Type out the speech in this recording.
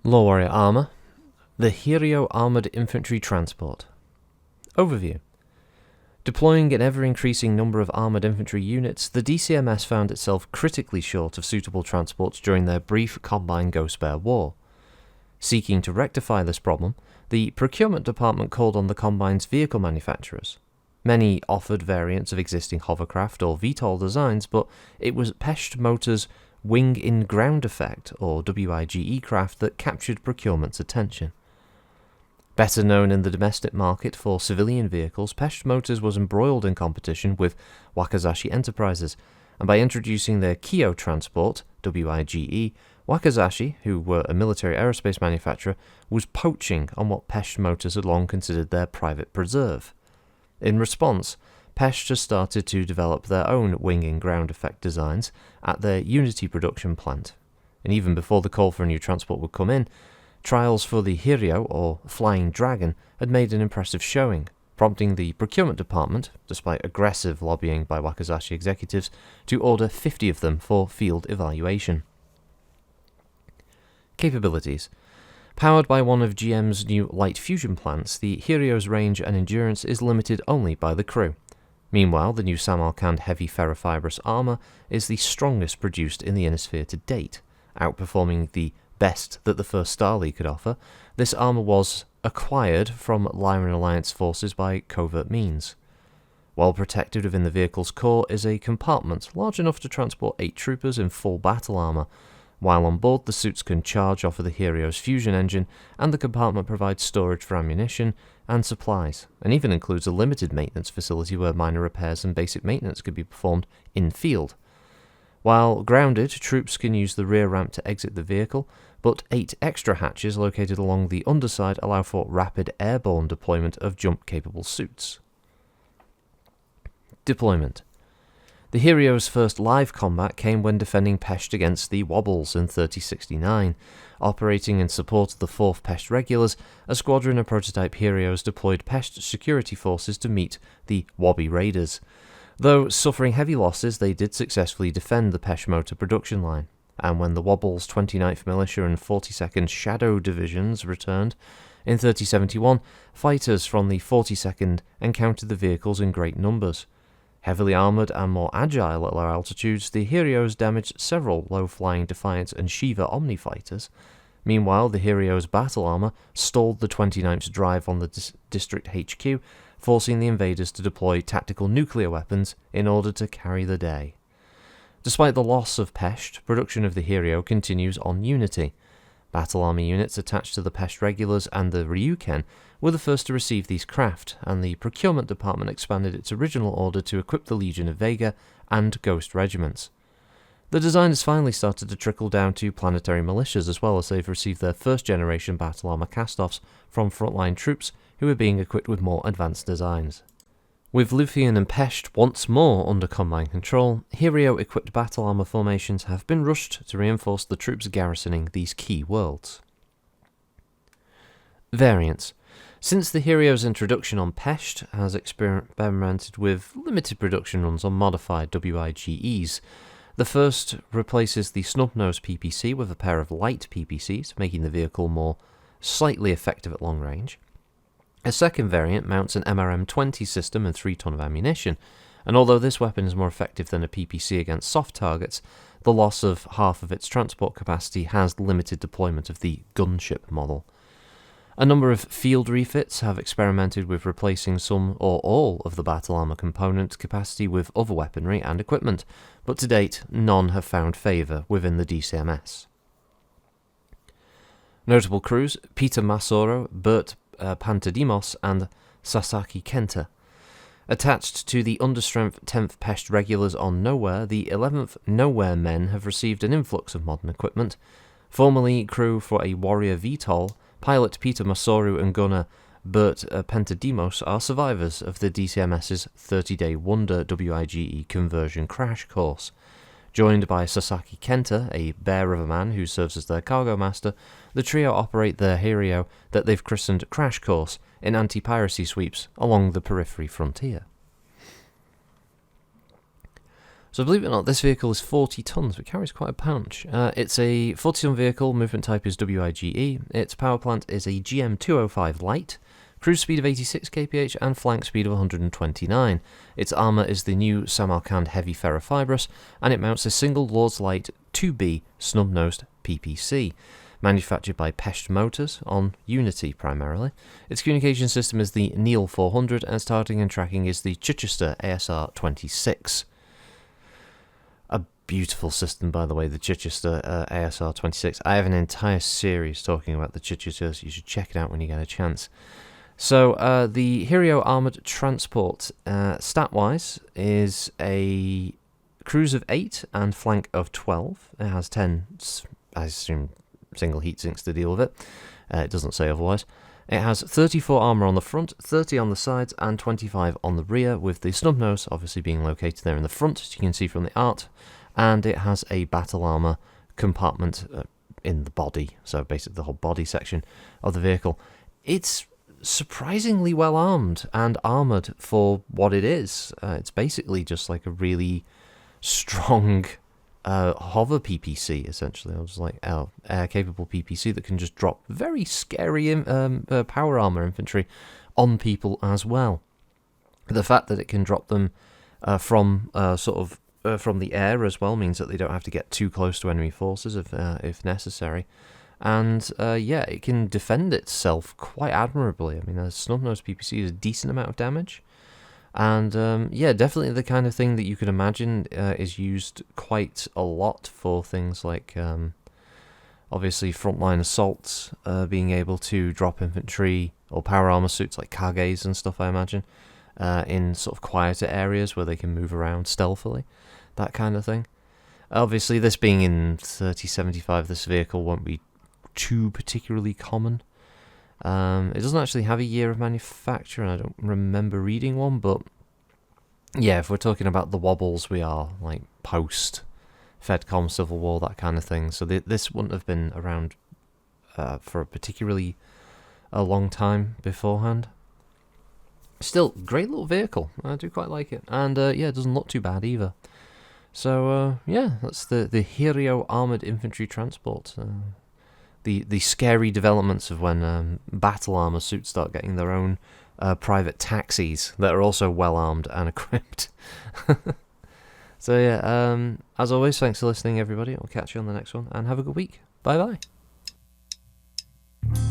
LoreWarrior Armour, the Hiryo Armoured Infantry Transport. Overview. Deploying an ever-increasing number of armoured infantry units, the DCMS found itself critically short of suitable transports during their brief Combine Ghost Bear War. Seeking to rectify this problem, the procurement department called on the Combine's vehicle manufacturers. Many offered variants of existing hovercraft or VTOL designs, but it was Pesht Motors' Wing-in-Ground Effect, or WIGE craft, that captured procurement's attention. Better known in the domestic market for civilian vehicles, Pesht Motors was embroiled in competition with Wakizashi Enterprises, and by introducing their Kyo transport, WIGE, Wakizashi, who were a military aerospace manufacturer, was poaching on what Pesht Motors had long considered their private preserve. In response, Pesht has started to develop their own wing-in-ground effect designs at their Unity production plant, and even before the call for a new transport would come in, trials for the Hiryo, or Flying Dragon, had made an impressive showing, prompting the procurement department, despite aggressive lobbying by Wakizashi executives, to order 50 of them for field evaluation. Capabilities. Powered by one of GM's new light fusion plants, the Hiryo's range and endurance is limited only by the crew. Meanwhile, the new Samarkand heavy ferrofibrous armour is the strongest produced in the Innisphere to date, outperforming the best that the first Starly could offer. This armour was acquired from Lyran Alliance forces by covert means. Well protected within the vehicle's core is a compartment large enough to transport 8 troopers in full battle armour. While on board, the suits can charge off of the Hiryo's fusion engine, and the compartment provides storage for ammunition and supplies, and even includes a limited maintenance facility where minor repairs and basic maintenance could be performed in-field. While grounded, troops can use the rear ramp to exit the vehicle, but 8 extra hatches located along the underside allow for rapid airborne deployment of jump-capable suits. Deployment. The Hiryo's first live combat came when defending Pesht against the Wobbles in 3069. Operating in support of the 4th Pesht Regulars, a squadron of prototype Hiryos deployed Pesht security forces to meet the Wobby Raiders. Though suffering heavy losses, they did successfully defend the Pesht Motor production line, and when the Wobbles' 29th Militia and 42nd Shadow Divisions returned in 3071, fighters from the 42nd encountered the vehicles in great numbers. Heavily armoured and more agile at low altitudes, the Hiryos damaged several low-flying Defiance and Shiva Omni fighters. Meanwhile, the Hiryo's battle armour stalled the 29th's drive on the District HQ, forcing the invaders to deploy tactical nuclear weapons in order to carry the day. Despite the loss of Pesht, production of the Hiryo continues on Unity. Battle army units attached to the Pesht Regulars and the Ryuken were the first to receive these craft, and the procurement department expanded its original order to equip the Legion of Vega and Ghost regiments. The design has finally started to trickle down to planetary militias, as well as they've received their first-generation battle armor cast-offs from frontline troops who are being equipped with more advanced designs. With Lufien and Pesht once more under Combine control, Hiryo-equipped battle armor formations have been rushed to reinforce the troops garrisoning these key worlds. Variants. Since the Hiryo's introduction on Pesht has experimented with limited production runs on modified WIGEs. The first replaces the snub-nosed PPC with a pair of light PPCs, making the vehicle more slightly effective at long range. A second variant mounts an MRM-20 system and 3 ton of ammunition, and although this weapon is more effective than a PPC against soft targets, the loss of half of its transport capacity has limited deployment of the gunship model. A number of field refits have experimented with replacing some or all of the battle armor component capacity with other weaponry and equipment, but to date none have found favour within the DCMS. Notable crews: Peter Masoro, Bert Pantadimos and Sasaki Kenta. Attached to the understrength 10th Pesht Regulars on Nowhere, the 11th Nowhere Men have received an influx of modern equipment. Formerly crew for a Warrior VTOL, pilot Peter Masoru and gunner Bert Pentadimos are survivors of the DCMS's 30-day Wonder WIGE conversion crash course. Joined by Sasaki Kenta, a bear of a man who serves as their cargo master, the trio operate their Hiryo that they've christened Crash Course in anti-piracy sweeps along the periphery frontier. So believe it or not, this vehicle is 40 tons, but carries quite a punch. It's a 40-ton vehicle, movement type is WIGE, its power plant is a GM205 Light, cruise speed of 86 kph and flank speed of 129. Its armour is the new Samarkand Heavy Ferrofibrous, and it mounts a single Lord's Light 2B snub-nosed PPC. Manufactured by Pesht Motors on Unity primarily. Its communication system is the Neil 400 and its targeting and tracking is the Chichester ASR 26. A beautiful system, by the way, the Chichester ASR 26. I have an entire series talking about the Chichesters. You should check it out when you get a chance. So the Hiryo Armoured Transport, stat-wise, is a cruise of 8 and flank of 12. It has 10, I assume, single heat sinks to deal with it. It doesn't say otherwise. It has 34 armour on the front, 30 on the sides, and 25 on the rear, with the snub nose obviously being located there in the front, as you can see from the art. And it has a battle armour compartment in the body, so basically the whole body section of the vehicle. It's surprisingly well armed and armoured for what it is. It's basically just like a really strong hover PPC, essentially. I was like, air-capable PPC that can just drop very scary power armor infantry on people as well. The fact that it can drop them from the air as well means that they don't have to get too close to enemy forces if necessary. And it can defend itself quite admirably. I mean, a snub-nosed PPC is a decent amount of damage. And definitely the kind of thing that you could imagine is used quite a lot for things like, obviously, frontline assaults, being able to drop infantry or power armor suits like Kages and stuff, I imagine, in sort of quieter areas where they can move around stealthily, that kind of thing. Obviously, this being in 3075, this vehicle won't be too particularly common. It doesn't actually have a year of manufacture, and I don't remember reading one, but yeah, if we're talking about the wobbles, we are like post Fedcom Civil War, that kind of thing. So this wouldn't have been around for a particularly a long time beforehand. Still, great little vehicle. I do quite like it, and it doesn't look too bad either. So that's the Hiryo Armoured Infantry Transport. The scary developments of when battle armor suits start getting their own private taxis that are also well armed and equipped. So as always, thanks for listening, everybody. I'll catch you on the next one, and have a good week. Bye bye.